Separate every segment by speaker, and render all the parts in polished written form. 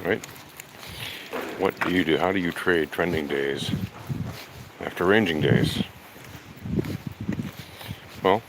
Speaker 1: right? What do you do? How do you trade trending days after ranging days? Well,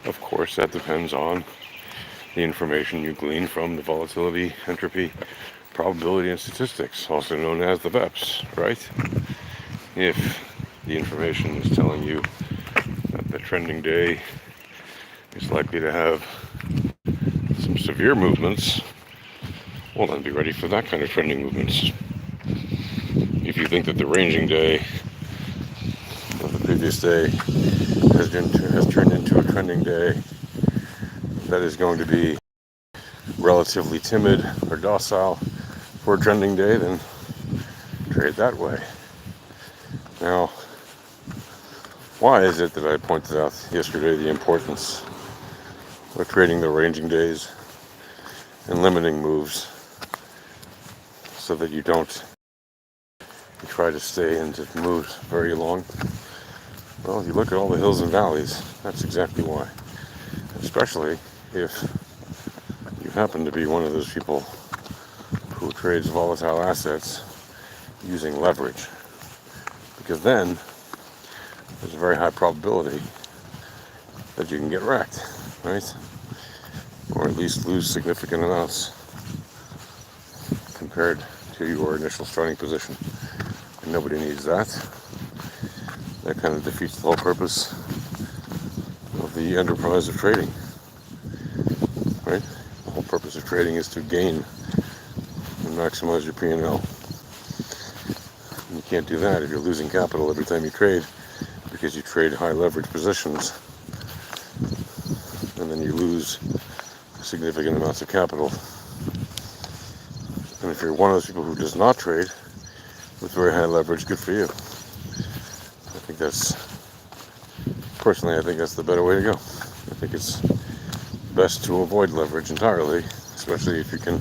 Speaker 1: of course, that depends on the information you glean from the volatility, entropy, probability, and statistics, also known as the VEPS, right? If the information is telling you that the trending day is likely to have some severe movements, well, then be ready for that kind of trending movements. If you think that the ranging day of the previous day has turned into a trending day that is going to be relatively timid or docile for a trending day, then trade that way. Now, why is it that I pointed out yesterday the importance of trading the ranging days and limiting moves so that you don't try to stay into moves very long? Well, if you look at all the hills and valleys, that's exactly why. Especially if you happen to be one of those people who trades volatile assets using leverage. Because then there's a very high probability that you can get wrecked, right? Or at least lose significant amounts compared to your initial starting position. And nobody needs that. That kind of defeats the whole purpose of the enterprise of trading, right? The whole purpose of trading is to gain and maximize your P&L. You can't do that if you're losing capital every time you trade, because you trade high leverage positions and then you lose significant amounts of capital. And if you're one of those people who does not trade with very high leverage, good for you. Personally, I think that's the better way to go. I think it's best to avoid leverage entirely, especially if you can,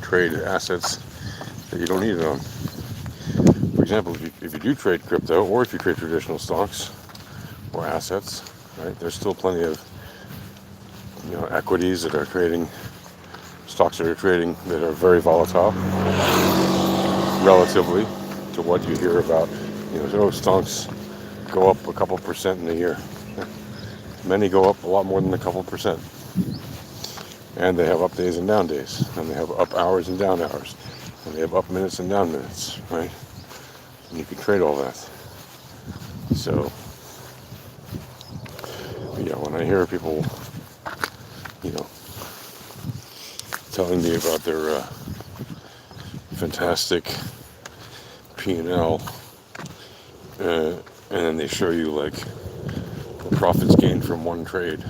Speaker 1: trade assets that you don't need it on. For example, if you do trade crypto, or if you trade traditional stocks or assets, right, there's still plenty of equities that are trading, stocks that are trading that are very volatile relatively to what you hear about. Stocks go up a couple percent in a year. Many go up a lot more than a couple percent. And they have up days and down days. And they have up hours and down hours. And they have up minutes and down minutes, right? And you can trade all that. So, when I hear people, telling me about their fantastic P&L, and then they show you like the profits gained from one trade.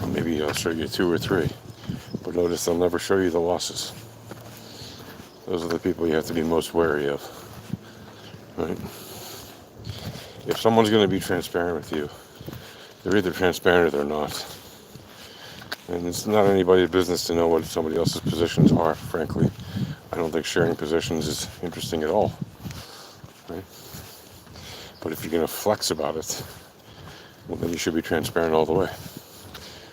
Speaker 1: Maybe I'll show you 2 or 3, but notice they'll never show you the losses. Those are the people you have to be most wary of, right? If someone's going to be transparent with you, they're either transparent or they're not. And it's not anybody's business to know what somebody else's positions are, frankly. I don't think sharing positions is interesting at all, right? But if you're going to flex about it, well, then you should be transparent all the way.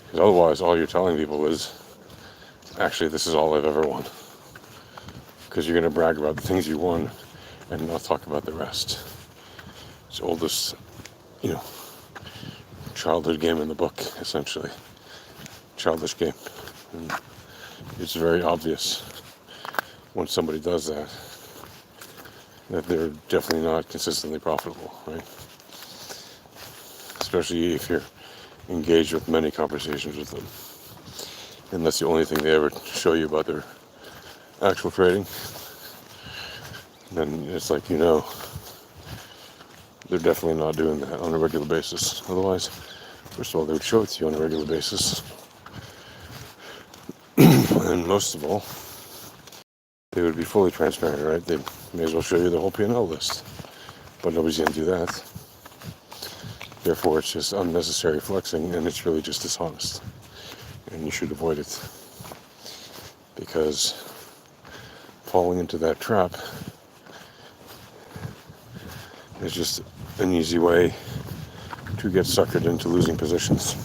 Speaker 1: Because otherwise, all you're telling people is, actually, this is all I've ever won. Because you're going to brag about the things you won and not talk about the rest. It's the oldest, childhood game in the book, essentially. Childish game. And it's very obvious when somebody does that they're definitely not consistently profitable, right? Especially if you're engaged with many conversations with them. And that's the only thing they ever show you about their actual trading. Then it's like, they're definitely not doing that on a regular basis. Otherwise, first of all, they would show it to you on a regular basis. And most of all, they would be fully transparent, right? They may as well show you the whole P&L list. But nobody's going to do that. Therefore, it's just unnecessary flexing, and it's really just dishonest. And you should avoid it. Because falling into that trap is just an easy way to get suckered into losing positions.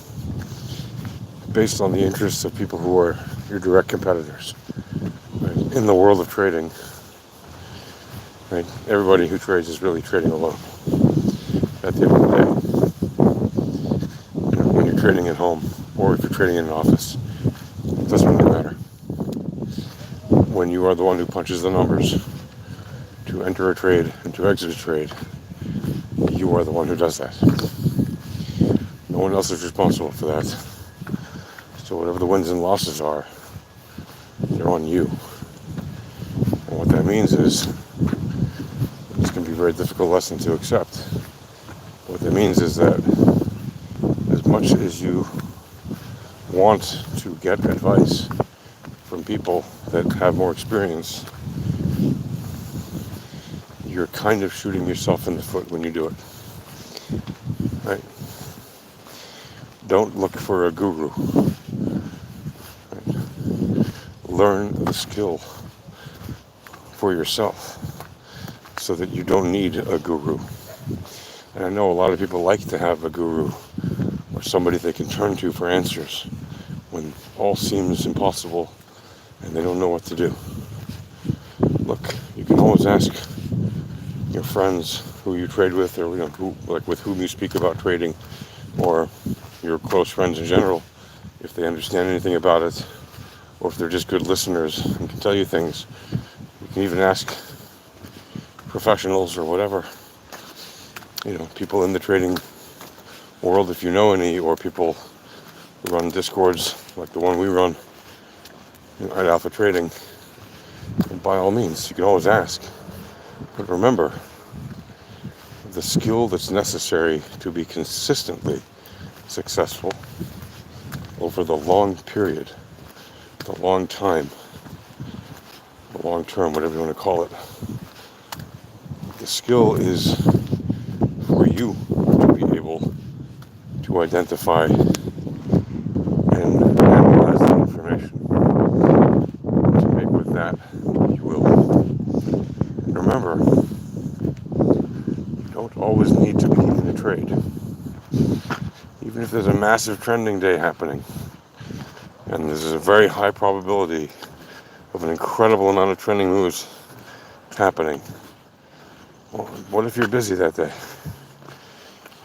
Speaker 1: Based on the interests of people who are, your direct competitors. Right? In the world of trading, right, everybody who trades is really trading alone. At the end of the day, when you're trading at home or if you're trading in an office, it doesn't really matter. When you are the one who punches the numbers to enter a trade and to exit a trade, you are the one who does that. No one else is responsible for that. So whatever the wins and losses are, they're on you. And what that means is, this can be a very difficult lesson to accept. What that means is that as much as you want to get advice from people that have more experience, you're kind of shooting yourself in the foot when you do it. Right? Don't look for a guru. Right? Learn the skill for yourself so that you don't need a guru. And I know a lot of people like to have a guru or somebody they can turn to for answers when all seems impossible and they don't know what to do. Look, you can always ask your friends who you trade with, or with whom you speak about trading, or your close friends in general, if they understand anything about it, or if they're just good listeners and can tell you things. You can even ask professionals or whatever, people in the trading world, if you know any, or people who run discords like the one we run at Alpha Trading. And by all means, you can always ask. But remember, the skill that's necessary to be consistently successful over the long period, the long time, the long term, whatever you want to call it, the skill is for you to be able to identify and analyze the information, to make with that what you will. And remember, you don't always need to be in a trade. Even if there's a massive trending day happening, and there's a very high probability of an incredible amount of trending moves happening, well, what if you're busy that day?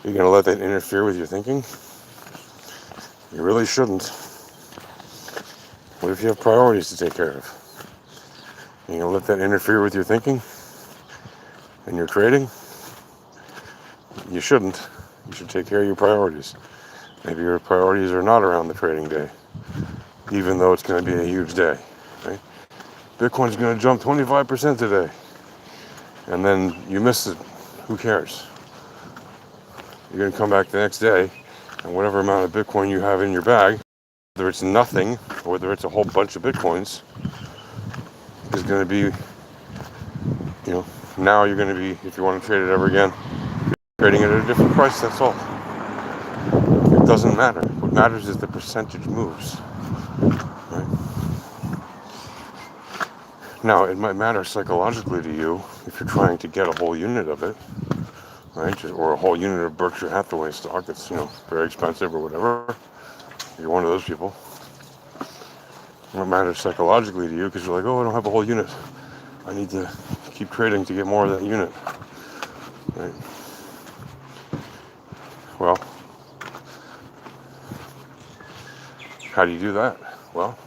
Speaker 1: You're going to let that interfere with your thinking? You really shouldn't. What if you have priorities to take care of? You're going to let that interfere with your thinking and your trading? You shouldn't. You should take care of your priorities. Maybe your priorities are not around the trading day, even though it's going to be a huge day. Right? Bitcoin's going to jump 25% today, and then you miss it. Who cares? You're going to come back the next day, and whatever amount of Bitcoin you have in your bag, whether it's nothing or whether it's a whole bunch of Bitcoins, is going to be, now you're going to be, if you want to trade it ever again, trading it at a different price, that's all. It doesn't matter. What matters is the percentage moves. Right? Now, it might matter psychologically to you if you're trying to get a whole unit of it, right? Or a whole unit of Berkshire Hathaway stock that's, very expensive or whatever. You're one of those people. It matters psychologically to you because you're like, oh, I don't have a whole unit. I need to keep trading to get more of that unit. Right? Well, how do you do that? Well,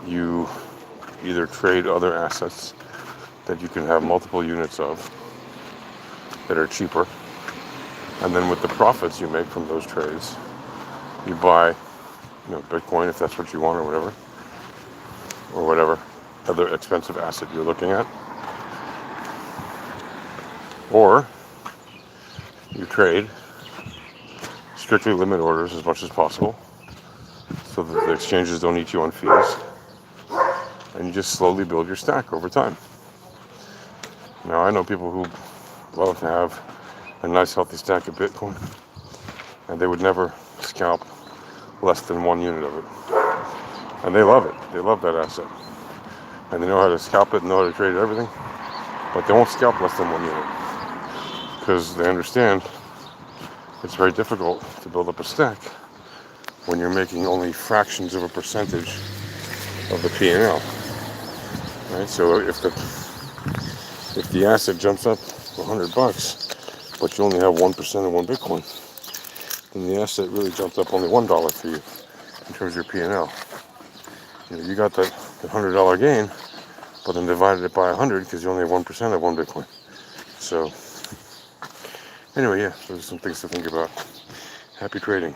Speaker 1: you either trade other assets that you can have multiple units of that are cheaper, and then with the profits you make from those trades, you buy, Bitcoin if that's what you want, or whatever other expensive asset you're looking at, or you trade strictly limit orders as much as possible so that the exchanges don't eat you on fees, and you just slowly build your stack over time. Now, I know people who love to have a nice healthy stack of Bitcoin, and they would never scalp less than one unit of it. And they love it. They love that asset. And they know how to scalp it and know how to trade everything. But they won't scalp less than one unit. Because they understand it's very difficult to build up a stack when you're making only fractions of a percentage of the P&L. Right? So if the asset jumps up $100, but you only have 1% of one Bitcoin, then the asset really jumped up only $1 for you in terms of your P&L. You got that $100 gain, but then divided it by 100 because you only have 1% of one Bitcoin. So anyway, yeah, those are some things to think about. Happy trading.